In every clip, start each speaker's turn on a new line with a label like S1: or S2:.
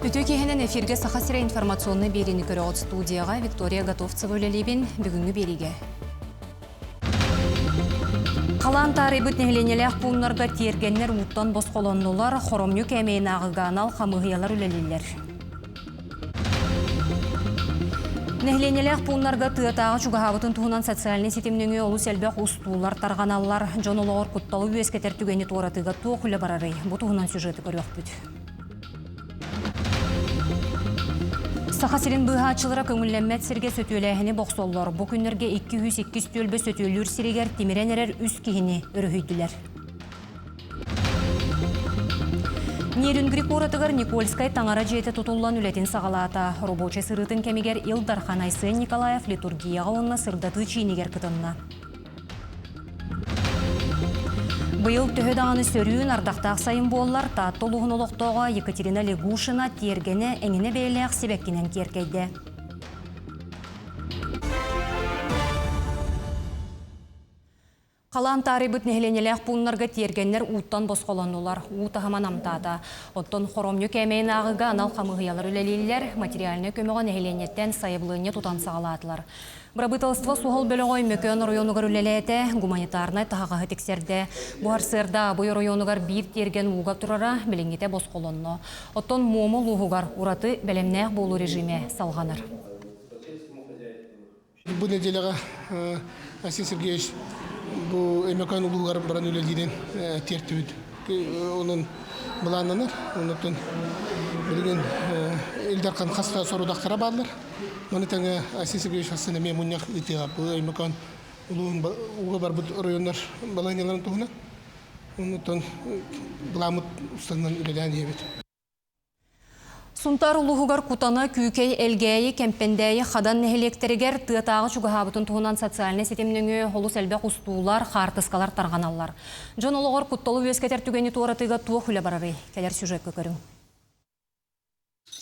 S1: Үтөкехенен эфирге сахасыра информационный берini көрөғыт студияға Виктория Готовцева өлелебен бүгінгі бериге. Қалан тарибыт нехленелек пуынларға тергенлер ұттан босқолоннулар, хоромню кәмейін ағыганал қамығиялар өлелелер. Нехленелек пуынларға тыатағы чуғағабытын туғынан социальный сетімніңі олу сәлбәқ ұстулар тарғаналар, жон олығыр құтталы өскетер түгені туаратыға туғылы барары. Бұ туғынан сюжеті көріқ бүд. Сахасирин быхачылыра көңілленмет сірге сөтөләхіні боқсоллар. Бұ күнерге 202 төлбі сөтөлір сірегер теміренерер үс кейіні өріхүйділер. Нерін Грикоратығыр Никольскай таңара жеті тұтулан үлетін сағалата. Рабочий сырытын кемегер Илдархан Айсын Николаев литургияға онына сырдаты чейнегер кытынна. Бұйыл төхедағаны сөрүүн ардақтақ сайын боллар таатты олуғын олықтоға Екатерина Легушина тергені әңіне бейліғ себеккенен керкейді. Қалан тарибыт нехленелек пуынларға тергенлер уттан босқоланулар, утағаман амтада. Оттон хоромню кәмейін ағыға анал қамығиялар үлелейлер, материаліне көміған нехленеттен сайыблығыне тұтан сағалатылар. Брабытылыства суғыл бөліғой мөкөн районугар үлелеті, гуманитарнай тағаға тексерді. Бұғар сырда бұй районугар бір терген уға тұрара біліңгете босқолонно. Оттон момы луғугар ураты бәлемнәқ болу режиме салғаныр.
S2: Бұл неделяға Асен Сергеевич бұл әмекан ұлығар баран өлелден терті өді. Оның бұланыныр, оныптың білген Элдархан қаста сорудақтара бадылар. Оны тәңі Асен Сергеевич Асен әме мұнияқ үтіға бұл әмекан ұлығын ұға бар бұл райондар балайнеларын тұғына. Оныптың бұламыт ұстанынан өлелән ебет.
S1: Сунтар улуғығар кутана күйкей әлгәйі кәмпендәйі қадан нәхелектерігер тыатағы чуғабытын туғынан социальный сетемніңі холу сәлбәқ ұстуылар, қартысқалар тарғаналар. Жон олығыр құтталы өскетер түгені туаратыға туық үлі барары. Кәлер сюжет көкөрің.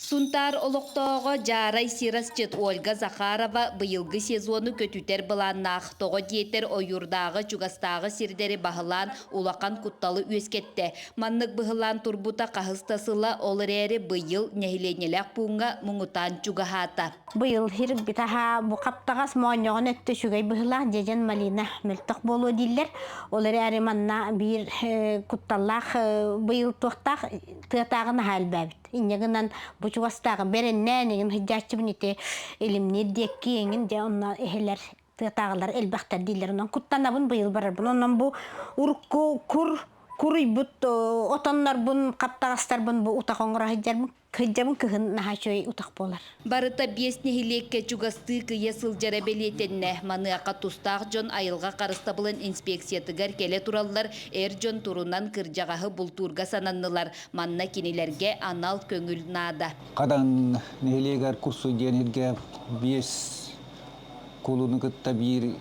S3: Сунтар олықтоғы жарай сирасчет Ольга Захарова бұйылғы сезону көтүтер бұланнақ тоғы диетер ойырдағы чугастағы сирдері бағылан улақан құтталы өскетті. Маннық бұғылан турбута қағыстасыла олыр әрі бұйыл нәхіленелек пуңға мұңытан чугахата.
S4: Бұйыл хир бітаға бұқаптағас моғын өтті шүгей бұғылақ дежен Малина мүлтіқ болу дейлер. Олыр әрі манна бір құтталақ бұйыл тоқтақ тұғатағын хал бәбіт. Инегінен бұчуғастағы береннен егін хыджачы бұнеті елімне декки еңін де онна эхелер тұғатағылар әлбәқтар дейлер. Онан құттанабын бұйыл барар бұн. Онан бұ ұрыққы күрүй бұт отанлар бұн қаптағастар бұн бұ ұтақ оңыра хыджабын кығын нахашой ұтақ болар.
S3: Барыта бесне хилекке чугасты күйе сылжара белетенне. Маныақа тұстақ жон айылға қарыстабылын инспекциятыгар келе туралылар әр жон турунан кыржағағы бұлтурға сананнылар. Манна кенелерге анал көңіл нада.
S5: Қадан нехилегар курсу денерге бес колуны кытта бір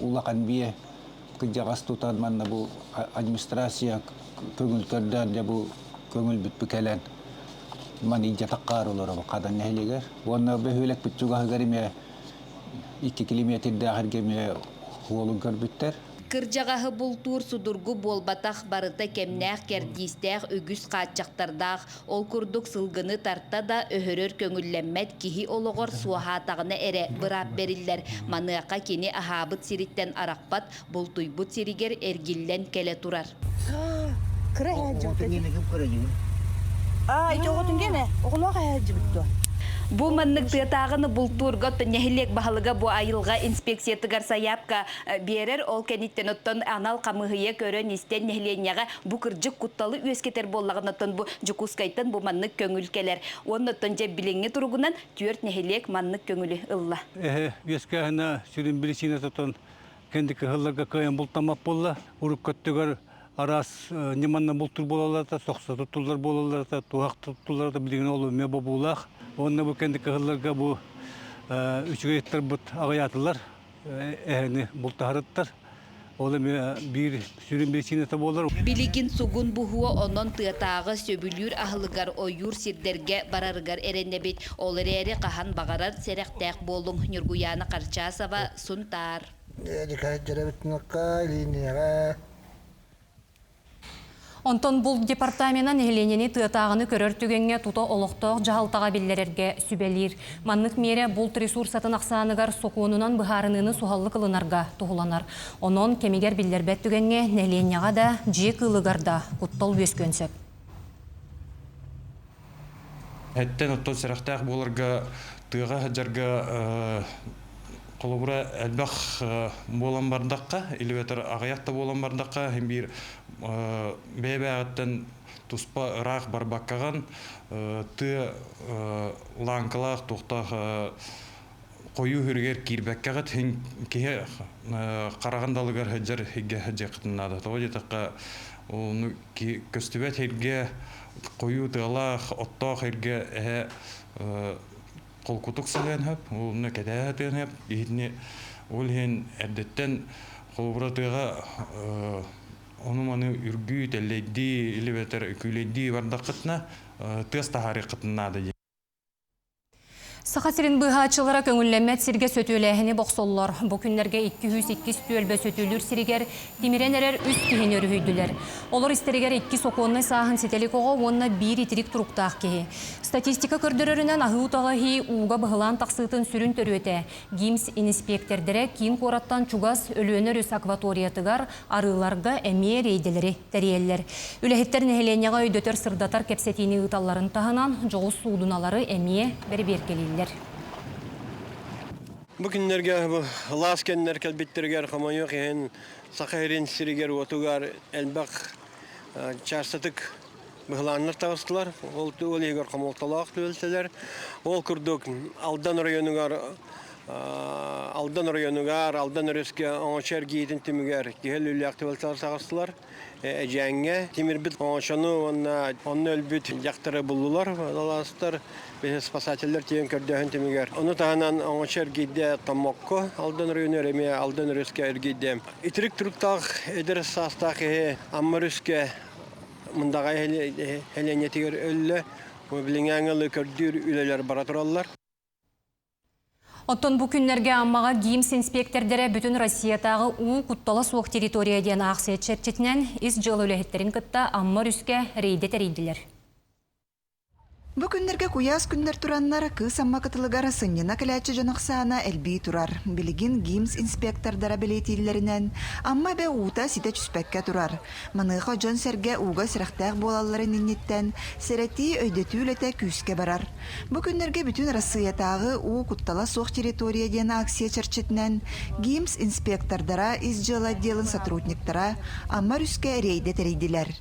S5: улақан бие кыржағас тұтан манна бұл администрация көңіл көрден де бұл көңіл бүт бүкелен. Мани жатаққар олар қадан нәхилегер. Оны бөхөлек бүтчуға ғариме 2 километрді ағыргеме олын көрбіттер.
S3: Кыржағағы бұлтур судургу болбатақ барыта кемнәқ кердистәқ үгіс қатчақтардақ ол күрдік сылғыны тартта да өһөрөр көңілленмет кихи олығыр суахатағына әрі бұрап берілдер. Маныақа кені ахабыт сириттен арақпат бұлтуйбыт сиригер әргіллен келе тұрар. Бу маннык тыатагыны бултургот нехилек бахалыга бу айылга инспекциятыгар саяпка берер ол кениттен оттон анал камыгыя көрөн истен нехиленяга бу кыржык кутталы өскетер боллагынаттан бу жукускайтан бу маннык көңүл келер. Оннотон же билеңге тургунан төрт нехилек маннык көңүлү ылла.
S6: Өскәһенә сүрин билисине тотон кенди кыһылларга кыян бултамап болла уруп көттөгөр арас неманна бултур болалар да сокса туттулар болалар да туак туттулар да билген олу ме бабулах. Онна бу кенди кыһылларга бу үчгөйттер бут агаятылар эхни бултарыттар. Олы bir sürün besinete болар.
S3: Билигин сугун бухуа онон тыатагы сөбүлүр ахылыгар ойур сирдерге барарыгар эренебит. Олар эри кахан багарар серектек болдуң Нургуяна Карчасова Сунтар.
S1: Онтон бұл департаментан Еленені тыатағыны көрөр түгенге тута олықтық жағалтаға білдерерге сүбелер. Маннық мере бұл ресурсатын ақсанығар соқуынынан бұхарыныны суғаллы қылынарға тұғыланар. Онон кемегер білдербет түгенге Еленеға да жек ылығарда құттал өскөнсіп.
S7: Әттен оттон сырақтақ болырға тыға жарға қолыбыра әлбәқ болан бардаққа, елеветер ағаяқта болан бардаққа, hem bir бәйбәғаттан тұспа ұрақ барбаққаған ты лаңқылақ тоқтақ қойу хүргер кирбәккәғат кеге қарағандалығар хәджар хеге хәджа қытынады. Тоғы детаққа көстібәт херге қойу тығалақ, оттақ херге қолқутық сәлен хөп, олыны кәдәтен хөп, ехіне ол хен әрдеттен қолбыра тыға оны маны үргі, тәлейді, елебетер күйлейді бардақытына тыз тахары қытынады.
S1: Сақасырын бұғачылара көңілләмәт сірге сөтөләхіні боқсоллар. Бұл күнлерге 202 төлбі сөтөлір сірігер демерен әрер үз кейін өрігүйділер. Олар істерігер 2 соқуынны сағын сетелік оға, онына 1 итірік тұрықтақ кейі. Статистика көрдірерінен ағыутаға хей уға бұғылан тақсытын сүрін төрөте. Гимс инспектордері кейін қораттан чугас өлөнер өс акваториятығар арыларға әме рейделері тәриелер. Үләхеттер нәхеленеға өйдөтер сырдатар кәпсетейні ұталарын тағынан жоғыз судыналары әме бәрберкелейлер.
S8: Bugünlerge laskenler kelbittirger xamayok ehen saqayrin siriger otugar elbaq çarsatık bıhlanlar tavstılar. Ol eger xamoltalaq tölteler. Ol kurduk Aldan rayonugar Aldan röske ançer giyidin timiger gehellül aktivitetler tavstılar. Ejenge timirbit ançanu onu ölbüt yaktara buldular. Dalastar spasateller tiyen kördüğün timiger. Onu tahanan ançer giyde tamokko Aldan rayonu reme Aldan röske ergidem. İtirik turuktaq eder sastaq amma röske mundağa helenetiger ölle o bilingangılı kördür üleler baraturallar.
S1: Оттон бұл күнлерге аммаға Гимс инспектордері бүтін Россиятағы ұу құттала суық территорияден ақсет шерчетінен із жылы өліхеттерін күтті аммар үске рейде тәрейділер.
S9: Бу күннерге куяс күннер тураннар кыз амма кытылыгар сыннена кіләтчі жанықсана әлбей турар. Билигин Гимс инспектордара білетейлерінен амма бе ута сите чүспәкке турар. Маныға жон сәрге уға сірақтақ болаларын иннеттен сәрети өйдету үлете күске барар. Бу күннерге бүтін Россиятағы у куттала соқ территорияден аксия чарчетінен Гимс инспектордара из жыл отделын сотрудниктара амма үске рейде терейділер.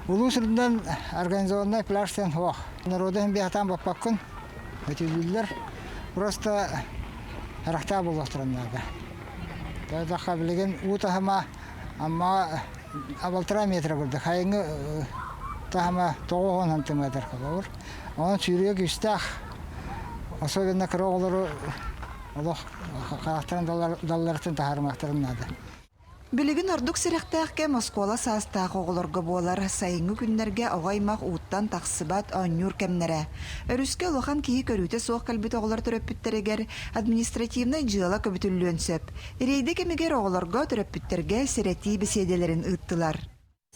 S10: Улусурдан организованный пляжтен хоқ. Народын бияқтан баппаққын өтелілер. Просто рақта болуқтырынларға. Дайдаққа білеген ұтағыма амма абалтыра метр көрді. Қайыңы тағыма 9-10 сантиметр қалауыр. Оның сүйрек үстақ. Особенно кіроғылары қарақтарын далларытын тағармақтырынлады.
S9: Билигин ордук сиректәккә Москвала састағы оғылырғы болар сайыңы күннерге оғаймақ уыттан тақсыбат оңнюр кәмнәрі. Өріске олған кейі көріуті соқ кәлбет оғылар түрөппіттерегер административны жыла көбітілі өнсөп. Рейді кемегер оғыларға түрөппіттерге сирети беседелерін ұттылар.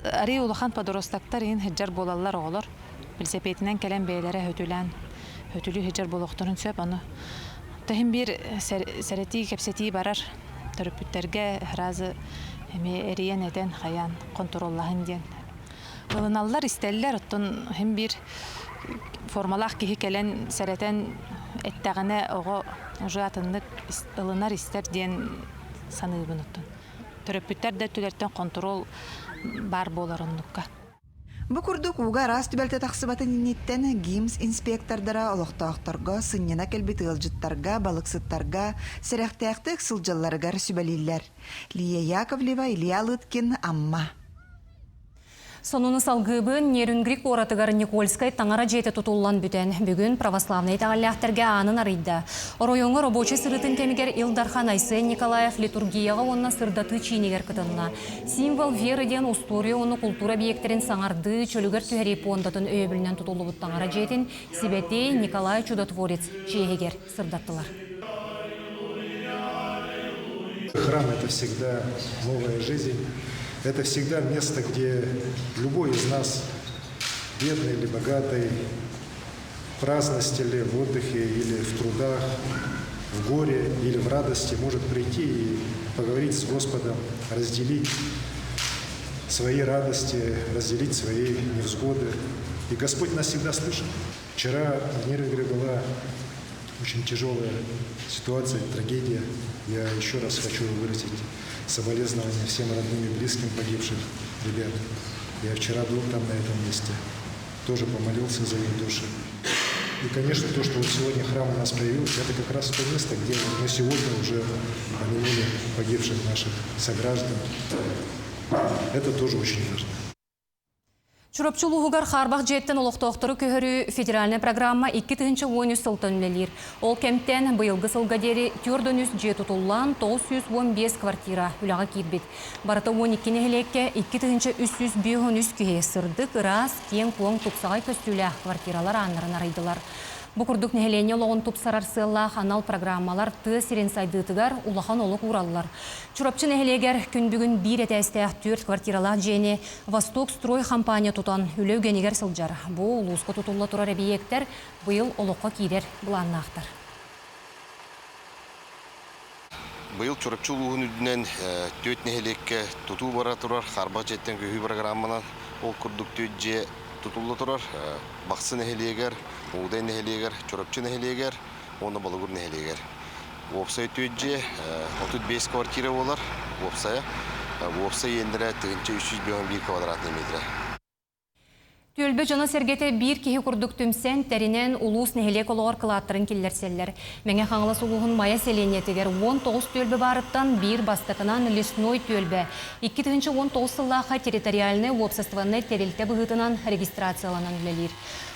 S11: Ари улахан подоростактар ин хеджар болалар оғылар. Білсепетінен кәлем бейлері хөтілі хеджар болуқтырын сөп аны. Тәхін бір сәрети кәпсети барар. Төрөпүттерге разы эриен этен хаян контроллахын ден. Ылыналлар истеллер оттон hem bir формалах кихи келен сәретен эттәгәне ого жатынлык ылынар истер ден саныыбын оттон. Төрөпүттер дә түләртен контрол бар боларынлыкка.
S9: Бу курдук уга рас түбәлте тақсыбатын иннеттен Гимс инспектордара олықтақтарға, сыннена келбет ылжыттарға, балықсыттарға, сәрәқтәқтік сылжалларығар сүбәлелер. Лия Яковлева, Илья Лыткин, Амма.
S1: Сонуны салгыбын Нерунгрик оратыгар Никольскай таңара жеті тұтулан бүтен. Бүгін православный тағаллақтарға анын арыйды. Оройоңы рабочий сырытын темегер Илдархан Айсы Николаев литургияға онна сырдаты чейнегер кытынна. Символ вериден устория оны культура объектерін саңарды чөлігер түйәреп ондатын өйбілінен тұтулы бұт таңара жетін Сибетей Николай Чудотворец чейгер сырдаттылар.
S12: Храм — это всегда новая жизнь. Это всегда место, где любой из нас, бедный или богатый, в праздности ли, в отдыхе или в трудах, в горе или в радости может прийти и поговорить с Господом, разделить свои радости, разделить свои невзгоды. И Господь нас всегда слышит. Вчера в Нервегре была очень тяжелая ситуация, трагедия. Я еще раз хочу выразить соболезнования всем родным и близким погибших ребят. Я вчера был там, на этом месте, тоже помолился за их души. И, конечно, то, что вот сегодня храм у нас появился, это как раз то место, где мы сегодня уже помянули погибших наших сограждан. Это тоже очень важно.
S1: Чурапчулугугар харбах жеттен олықтоқтыры көхірі федеральная программа 2-13 сылтын үлелер. Ол кемтен бұйылғы сылғадері түрдөнүс же тұтылан 915 квартира үліға кейбет. Барыта 12 нехелекке 2-300 күйе сырдық, рас, кен, қуың тұпсағай көстілі квартиралар анырын арайдылар. Бұқырдық нехелене олығын тұпсарар сыллақ анал программалар ты сирен сайдытыгар улахан олық уралылар. Чурапчы нехелегер күн-бүгін бір әтәстәқ 4 квартиралар жені Восток строй компания тұтан үлеугенегер сылжар. Бұл ұлысқы тұтылы тұрар әбейектер бұйыл олыққа кейдер бұланнақтар.
S13: Бұйыл чурапчы ұлығын үдінен 4 нехелекке тұту бара тұрар, қарбақ жеттен көйі программанан ол күрдік төтже tutullu turar, baksı neheliyeger, uğday neheliyeger, çorapçı neheliyeger, onu balıgur neheliyeger. Opsay tüyce, 35 kvartira olar, opsaya. Opsay yendire tığınca 301 kvadrat metre.
S1: Tölbe jana sergete bir kihi kurduk tümsen terinen ulus nehelek oluğar kılattırın killerseller. Mene xanıla suluğun maya seleniyetiger 19 tölbe barıttan bir bastıkınan Lisnoy tölbe. 2019 sıllaqa territorialne obsastvanne terilte bıhıtınan registratsiyalanan ülelir.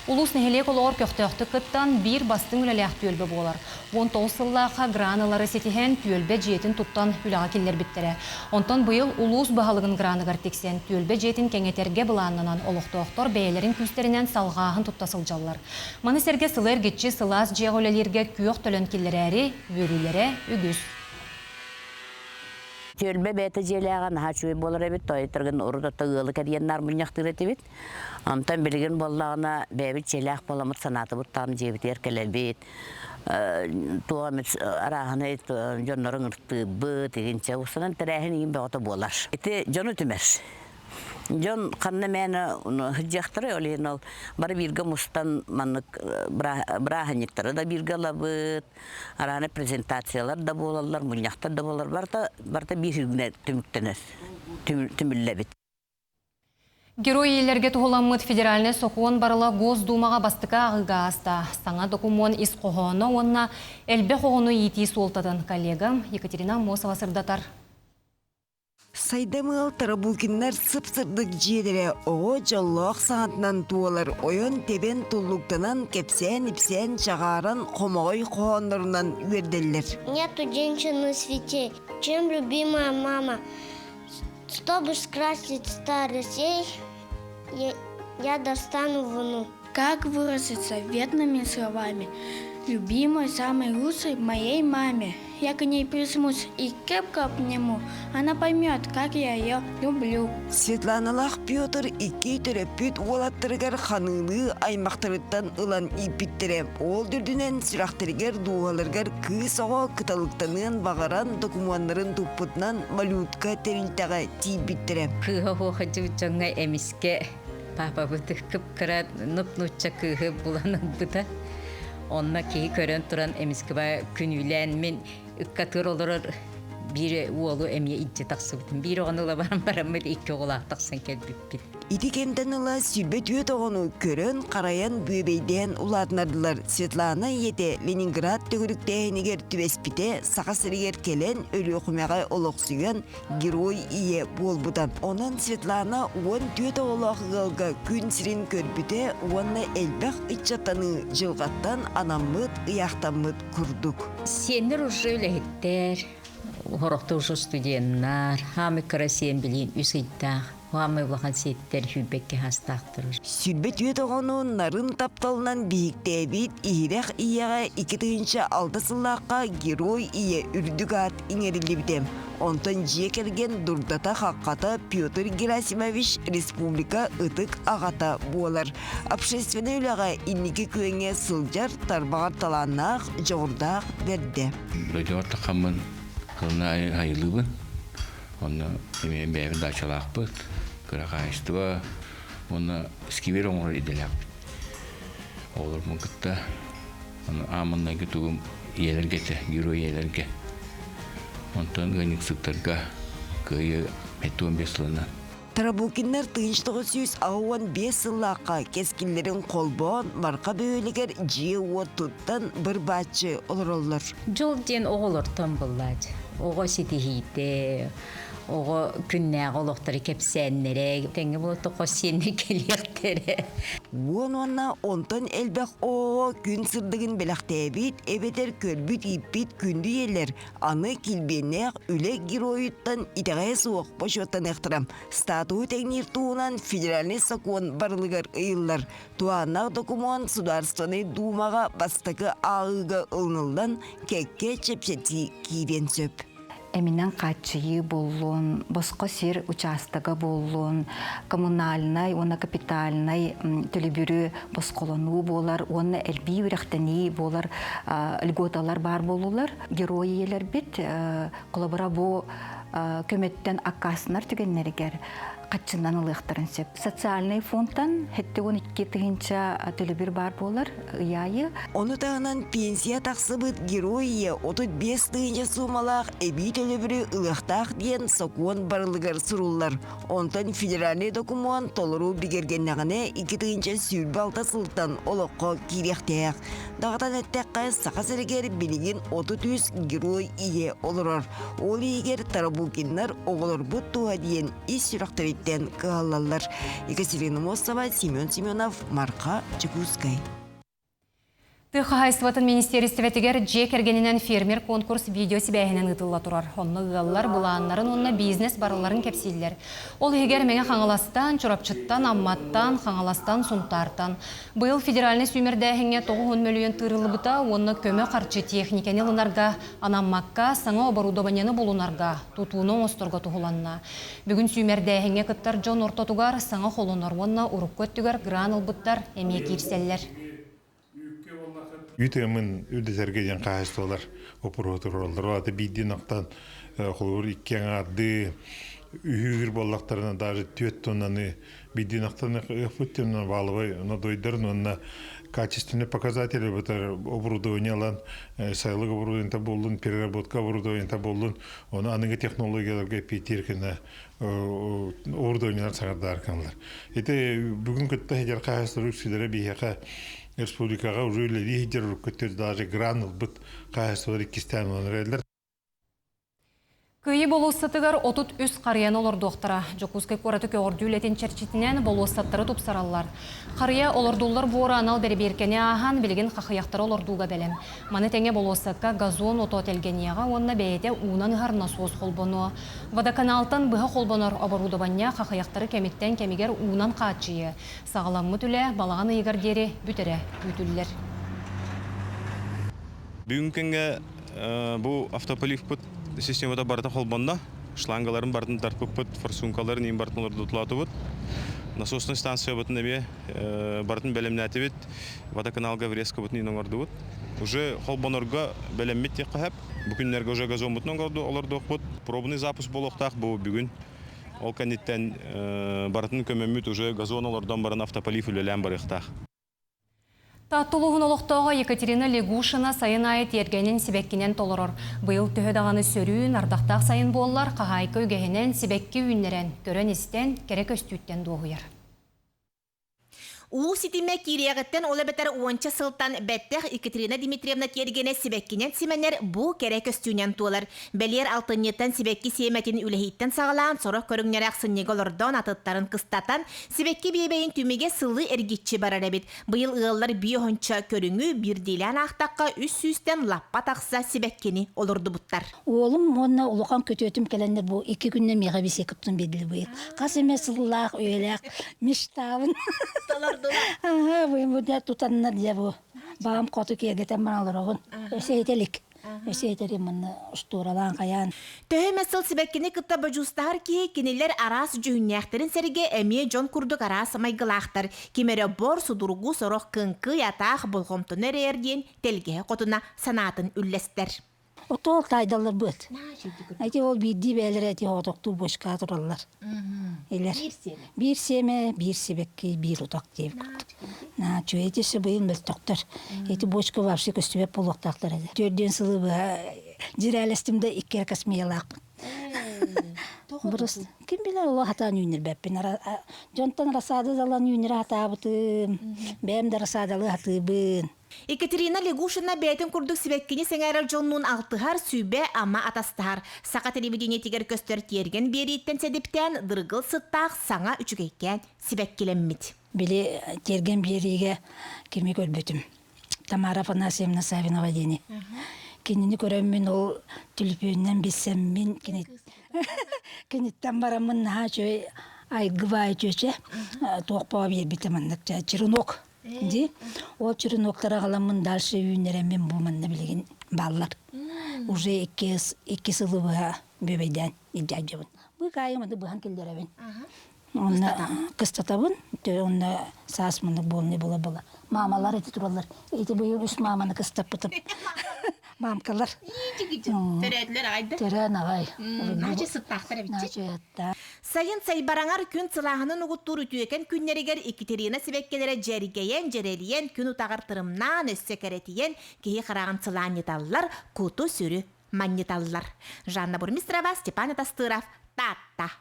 S1: Ulus nehelek oluğar köxtöxtü kıttan bir bastın ülelek tölbe bolar. 19 sıllaqa granaları setihen tölbe jetin tuttan ülağa killer bittere. Ondan bu yıl ulus bahalığın granıgar teksen tölbe jetin kengeterge bulanlanan oluqtoqtor beylerin küsterinden salğağın tuttasılcalar. Manı serge sılar geççi sılaz jeğolelerge küyoq tölön killeri, vörülere, ügüz.
S14: Tölbe bete jeleğen haçuy bolar ebit toytırgın urda tığılı kediyenler munyaqtır etibit. Ondan bilgin bollağına bebit jeleğ bolamıt sanatı buttam jebit erkelelbit. Tuğamit arağını jonların ırtı bıt egince usanan terehin yin beğota bolar. Eti jonu tümer. Jon kanne meni hıccaktırı oleyin ol. Bari birge mustan manık brahanyıktırı da birge labıt. Arağını prezentatsiyalar da bolarlar, munyaqtar da bolar. Barta bir hürgüne tümüktener, tümüllebit.
S1: Герой елерге туғыламыд федеральне соқуын барыла Госдумаға бастыка ағыға аста. Саңа докумон ис қоғыны онына әлбе қоғыны еті солтадын коллегам Екатерина Мосова сырдатар.
S15: Сайдамыл тарабукиннар сып-сырдык жедере оғо жоллоқ саңатынан туалар ойон тебен туллуктанан кепсен-ипсен жағаран қомағой қоғандарынан өрделер.
S16: Нету женщин на свете, чем любимая мама. Чтобы скрасить старостей, я достану вину.
S17: Как выразиться верными словами? Любимой, самой лучшей моей маме. Я к ней присмусь и крепко обниму. Она поймет, как я ее люблю.
S15: Светланалах Петр икки төрөпүт олаттыргар ханылы аймактырыттан ылан ипиттере. Ол дүрдүнен сүрактыргар дуаларгар кыз ого кыталыктанын багаран докуманттарын туппутнан малютка терилтага тийбиттере.
S18: Кыга хохажу чоңга эмиске папа бутык кыпкыра нуп-нучча кыгы буланын бута. Онна кей көрөн туран эмискеба күнүлен мен ыккатыр олорор бири уолу эмие итже таксыбытын. Бири оғаныла барам-барамыд икки оғылақ таксын келбиппит.
S15: Итикенден ыла сүрбет өт оғыну көрөн қараян бөбейден уладнардылар. Светлана ете Ленинград төгіріктенігер түбеспите сақасыригер келен өлі оқымаға олықсуян герой ие болбудан. Онан Светлана 14 оғылақығылға күн сирен көрбіте онна әлбәқ итчатаны жылғаттан анаммыд, ұяқтаммыд күрдік.
S18: Сендер уже өлігіттер, ғорықты уже студенттар, хамы қарасен білейін үсейттақ. Уамай улахан сеттер хүбекке хастақтырыр.
S15: Сүрбет үйет оғыну нарын тапталынан бейіктәбит иірек ияға 2-6 сыллаққа герой ие үрдік ат иңерілібдем. Онтон жекерген дұрдата хаққата Петр Герасимович республика ытык ағата болар. Общественный үліға иннеке көңе сылжар тарбағар таланнақ жоғырдақ берді.
S19: Радиорта қамын қылына айылыбын. Оны емен бәйбін дачалақ бұд. Күрі қайыстыва. Оны скивер оңыр еделек. Олар мұңғытта. Оны амынна кетуім елергеті, герой елерге. Онтан ғаник сұқтарға көйі мәттуын бесіліні.
S15: Тарабукиннер 1905 сыллаққа кескілерін қолбон марқа бөйлігер жие оттуттан бір бачы олар.
S18: Жол ден оғылыртын бұллады. Оғы сетихейді, оғы күннәғі олықтары кепсәнлері, тәңгі бұл тұқы сені келектері.
S15: Онна онтан әлбәқ оғы күн сырдығын біліқтәбет, әбетер көрбіт иппет күнді елер. Аны келбеннәқ үлі героиттан итағай суық бошоттан әқтірам. Статуы тәңнер туынан федеральный закон барлығар ұйылар. Туанақ документ Сударственный думаға бастықы ағыға ұлнылдан кәкке чепсети кейбен сөп.
S20: Эминен качıyı болуын, босқо сер участығы болуын, коммунальный, оны капитальный төлебүрі босқолану болар, оны әлбей үріқтені болар, льготалар бар болулар. Герои елер бет, қолабыра бұл көметтен аққасынар түгеннергер. Қатшынан ұлықтырын сөп. Социальный фондтан хетті 12 тығынша төлебір бар болар, ұяйы.
S15: Оны тағынан пенсия тақсы бұд геройы 35 тығынша сумалақ әбей төлебірі ұлықтақ дейін соқуын барлығыр сұрулар. Онтан федеральный документ толыру бігергеннағыне 2 тығынша сүрбі алта сылттан олыққа керектәк. Дағытан әттәққа сақа сәргер білеген 30 герой ие олырар. Ол егер Тарабукиннар оғылыр бұд туа дейін ес сүрақтар еттен қағалалар. Екатерина Мосова, Семен Семенов, Марқа Чекускай.
S1: Тыхайстватын министерстветігер жек ергенінен фермер конкурс видео себәйінен ұтылла тұрар. Онны ғаллар, бұланларын, онны бизнес барыларын кепсейлер. Ол егер мәңе қаңыластан, чұрапчыттан, амматтан, қаңыластан, сұнтартан. Бұл федеральный сүймердәхіңе 9 миллион тырылы бұта, онны көмі қарчы техникені лынарға, анаммаққа, саңа оборудованияны болунарға, тұтуының остырға тұғыланна. Бүгін сүймердәхіңе кыттар Джон Ортотугар, саңа қолынар, онна ұрық көттігер, гран ұлбыттар, әме кирселлер.
S21: Үйтемін үдесергеден қағыстылар опыротыр олар. Аты бейден ақтан қолыр иккен арды үйгір боллақтарына даже 4 тоннаны бейден ақтан өпіттемін балыбай дойдарын онына качественные показатели бұтар оборудованиялан сайлық оборудованиялан болдың, переработка оборудованиялан болдың, оны аныңғы технологияларға пейтеркені оборудованиялар сағардар қанылар. Бүгін күтті хедер қағыстылар үксілері бейхеқа республикаға уже лидер көттер даже гранул бит қайсылар кистен онрелдер.
S1: Күйі болуыстатығар отут үс қариян олар доқтыра. Жокускай қораты көрдүлетін черчетінен болуыстаттыры тұпсаралар. Қария олардулар буыра анал бәрі-беркене ахан білген қақияқтары олардуға бәлем. Маны тәңе болуыстатқа газон ото тәлгенияға онна бәйеті унан ғарна соз қолбону. Водоканалтан бұға қолбонар оборудования қақияқтары кеметтен кемегер унан қачыйы. Сағаламы түлі балаған иғардері бүтірі бүтілдер.
S22: Бүгінкенге бұл автополив бұд системада барда холбонна, шлангаларын бардын тарпып бұд, форсункаларын ең бардын оларды ұтылаты бұд. Насосный станция бұдын әбе бардын бәлемнәті бұд, водоканалға врезка бұдын ең оңарды бұд. Уже холбонорға бәлеммет тек қағап, бүкінлерге уже газон бұдын оларды оқ бұд. Пробный запуск болуқтақ бұл бүгін. Ол кәнеттен бардын көмеммет уже газон олардан барын автополив үлелән барықтақ.
S1: Таттылығын олықтауға Екатерина Легушина сайын айет ергенін себеккенен толырыр. Бұйыл түйедағаны сөрүүн ардақтақ сайын болылар, қағайқы өгегінен себекке үйінлерен, көрен істен, керек өстүйттен доғыйыр.
S2: Уу ситиме кириягыттен ола бетер уонча сылтан бәттех Екатерина Дмитриевна тергене сибеккинен сименер бу керек өстүнен туолар. Белер алтыннеттен сибекки сиеметин үлехиттен сағалаан сорох көрүңнерек сыннеголордон атыттарын кыстатан сибекки бейбейин түмеге сылы эргитчи барар эбит. Быйыл ыаллар биохонча көрүңү бирдилен ақтаққа үс сүстен лаппа тақса сибеккини олорду буттар.
S4: Оğlum onunla ulukan kötüyötüm gelenler bu 2 günde miğe bir sekiptun bedeli bu. Kasime sıllah öylek miştavın. Aha bu da tutanlar diye bu. Bağım kotu kiye geten banalar oğun. Öseytelik. Öseytelim bunu usturalan kayan.
S2: Töhemesıl sibekkini kıtta bacustahar ki kiniler aras cühünnekterin serige emiye John kurduk aras maygılahtar. Kimere bor sudurgu soroq kınkı yataq bulgomtun ererdiyen telgehe kotuna sanatın üllester.
S4: O tol taydalar bıt. Eti ol bildiği beler eti hodoktu boşka dururlar. Bir seme, bir sebekki, bir odak diye. Na çöğetisi bıyın bel doktor. Eti boşka vapsi köstübe poloktaklar edi. Tördüğün sılı bu ciralestimde ikkere kasmayalak. Burası kim bilir o hata nünür beppin. Jontan rasada zalan nünür hata bıtım. Benim de rasadalı hatıbın.
S2: Екатерина Легушина бәйтін күрдік сібеккені сәңәрі жонның алтығар сүйбе ама атастығар. Сақа телевидение тегер көстер терген берейттен сәдіптен дыргыл сыттақ саңа үчігейкен сібеккеленмет.
S4: Біле терген берейге кеме көрбөтім. Тамара Афанасьевна Савинова дені. Кенені көрөммен ол түліпөннен бесем мен кенеттен барамын наға чөй айгывай чөче тоқпаға бербетіміндік чырынок. Ол чырыноктара қаламын дальше үйінеремен бұмынны білеген баллар. Уже екі сылы бұға бөбейден идяджабын. Бұл қайымады бұған келдеребен. Онна кыстатабын, онна сасмындық болны бола-бола. Мамалар еті тұралар. Еті бұйыл үш маманы кыстап бұтып. Мамкалар.
S2: Төрәділер ағайды?
S4: Төрән ағай.
S2: Нағачы сыттақтар әбітчі? Сайын сайбараңар күн сылағының ұғыттыр үтіекен күннерігер Екатерина себеккелері жәргейен, жәрелиен, күн ұтағыр тырымнан өссі кәретиен, кейі қырағын сылан еталылар, көті сүрі маннеталылар. Жанна Бурмистрова, Степан Тастыров, Татта.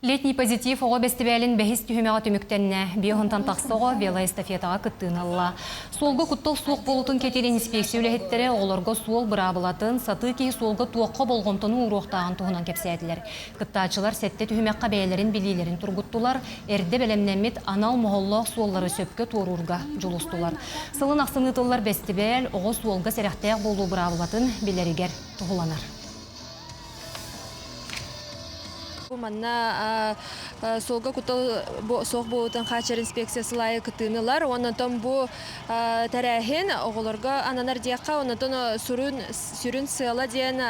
S1: Летний позитив оғы бәстібәлін бәхіс түйімеға түміктенне биоғынтан тақсығы велоэстафетаға күттін алла. Солғы күттіл суық болутын кетерін инспекция үліхеттері оларға суыл бұрабылатын, саты кей солғы туаққа болғымтыны ұруқтағын туғынан кепсәділер. Күттачылар сәтті түйімеққа бәйлерін білейлерін тұрғыттылар, әрді бәлемнәмет анал мұғыллық суыллары сөпкі торурға жұлыстылар. Сылын ақсынытылар бәстібәл оғы суылғы сәрәқтәяқ болу бұрабылатын білерігер тұғыланар.
S23: Манна солга кутал соқ болутан хачар инспекциясы лайы кытынылар. Оннан бу тәрәхин оғыларға ананар дияққа, оннан сүрін сыйла дейін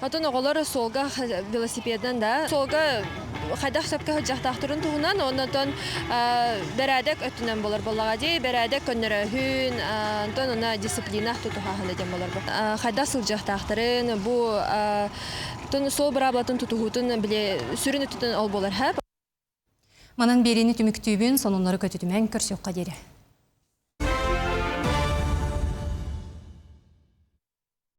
S23: Атын оғылар солга велосипеден да. Солга қайдақ сөпке жақтақтырын туғынан, оннан бәрәдек өттінен болар болаға дей, бәрәдек көннері хүн, онна дисциплинақ тұтуға қаледен болар бол. Қайдақ сыл жақтақтырын, бұл сол бір аблатын тұтуғытын біле сүрін өттін ол болар.
S1: Манан берені түміктүйбін, сонынлары көтітімен көрсек қадері.